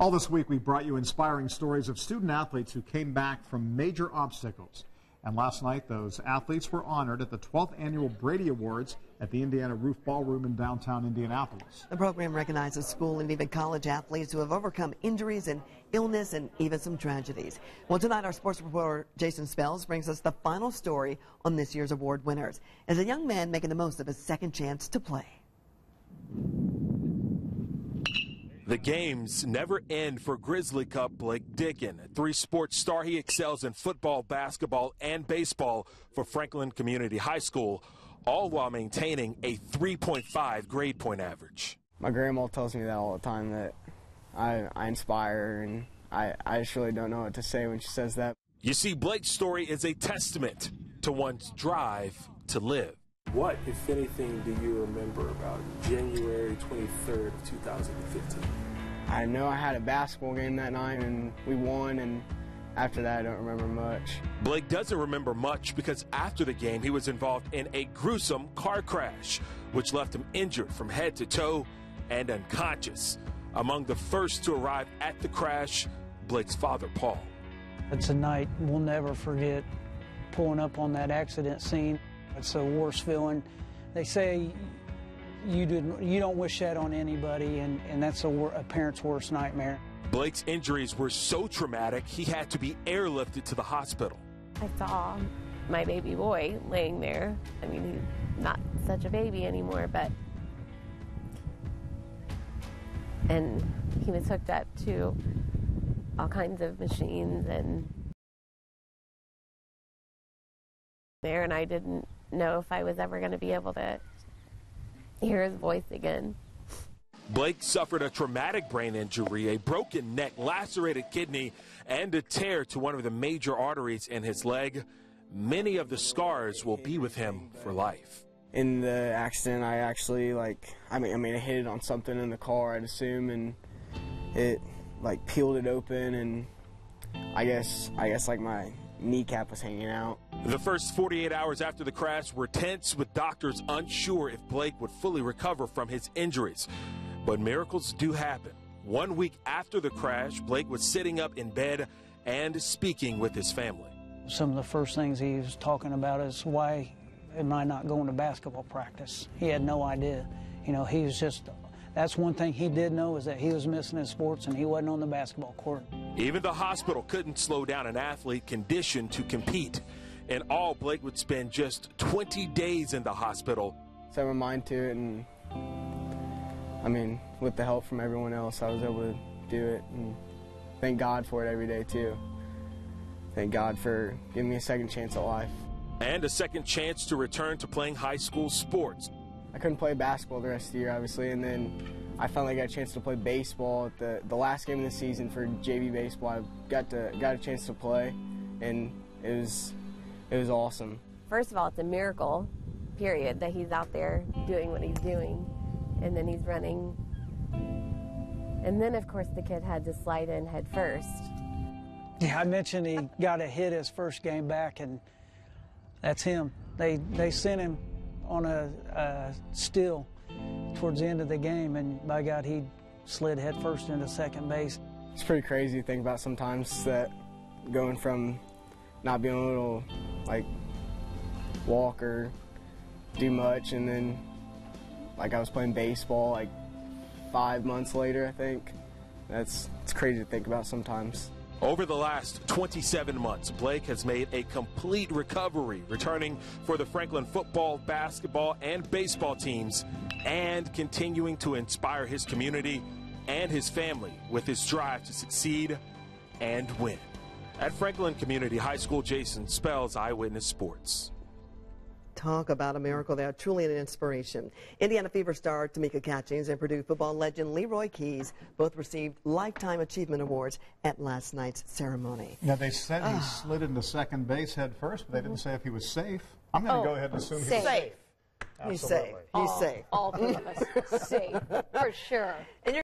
All this week, we brought you inspiring stories of student athletes who came back from major obstacles. And last night, those athletes were honored at the 12th Annual Brady Awards at the Indiana Roof Ballroom in downtown Indianapolis. The program recognizes school and even college athletes who have overcome injuries and illness and even some tragedies. Well, tonight our sports reporter Jason Spells brings us the final story on this year's award winners as a young man making the most of his second chance to play. The games never end for Grizzly Cup Blake Dicken. A three-sport star, he excels in football, basketball, and baseball for Franklin Community High School, all while maintaining a 3.5 grade point average. My grandma tells me that all the time, that I inspire her, and I just really don't know what to say when she says that. You see, Blake's story is a testament to one's drive to live. What, if anything, do you remember about January 23rd of 2015? I know I had a basketball game that night and we won, and after that I don't remember much. Blake doesn't remember much because after the game he was involved in a gruesome car crash, which left him injured from head to toe and unconscious. Among the first to arrive at the crash, Blake's father, Paul. It's a night we'll never forget, pulling up on that accident scene. It's the worst feeling. They say you don't wish that on anybody, and that's a parent's worst nightmare. Blake's injuries were so traumatic, he had to be airlifted to the hospital. I saw my baby boy laying there. I mean, he's not such a baby anymore, and he was hooked up to all kinds of machines and I didn't know if I was ever going to be able to hear his voice again. Blake suffered a traumatic brain injury, a broken neck, lacerated kidney, and a tear to one of the major arteries in his leg. Many of the scars will be with him for life. In the accident, I actually I hit it on something in the car, I'd assume, and it peeled it open, and I guess my kneecap was hanging out. The first 48 hours after the crash were tense, with doctors unsure if Blake would fully recover from his injuries. But miracles do happen. 1 week after the crash, Blake was sitting up in bed and speaking with his family. Some of the first things he was talking about is, why am I not going to basketball practice? He had no idea. You know, he was just, that's one thing he did know, is that he was missing his sports and he wasn't on the basketball court. Even the hospital couldn't slow down an athlete conditioned to compete. In all, Blake would spend just 20 days in the hospital. Set my mind to it, and with the help from everyone else, I was able to do it, and thank God for it every day too. Thank God for giving me a second chance at life. And a second chance to return to playing high school sports. I couldn't play basketball the rest of the year, obviously, and then I finally got a chance to play baseball at the last game of the season for JV baseball. I got a chance to play, and it was awesome. First of all, it's a miracle, period, that he's out there doing what he's doing, and then he's running. And then, of course, the kid had to slide in head first. Yeah, I mentioned he got a hit his first game back, and that's him. They sent him on a still towards the end of the game, and by God, he slid head first into second base. It's pretty crazy to think about sometimes, that going from not being able to walk or do much, and then I was playing baseball 5 months later, I think. It's crazy to think about sometimes. Over the last 27 months, Blake has made a complete recovery, returning for the Franklin football, basketball, and baseball teams, and continuing to inspire his community and his family with his drive to succeed and win. At Franklin Community High School, Jason Spells, Eyewitness Sports. Talk about a miracle. They are truly an inspiration. Indiana Fever star Tamika Catchings and Purdue football legend Leroy Keys both received Lifetime Achievement Awards at last night's ceremony. Now, they said he slid into second base head first, but they didn't say if he was safe. I'm going to go ahead and assume he was safe. He's safe. He's safe. All three of us safe, for sure.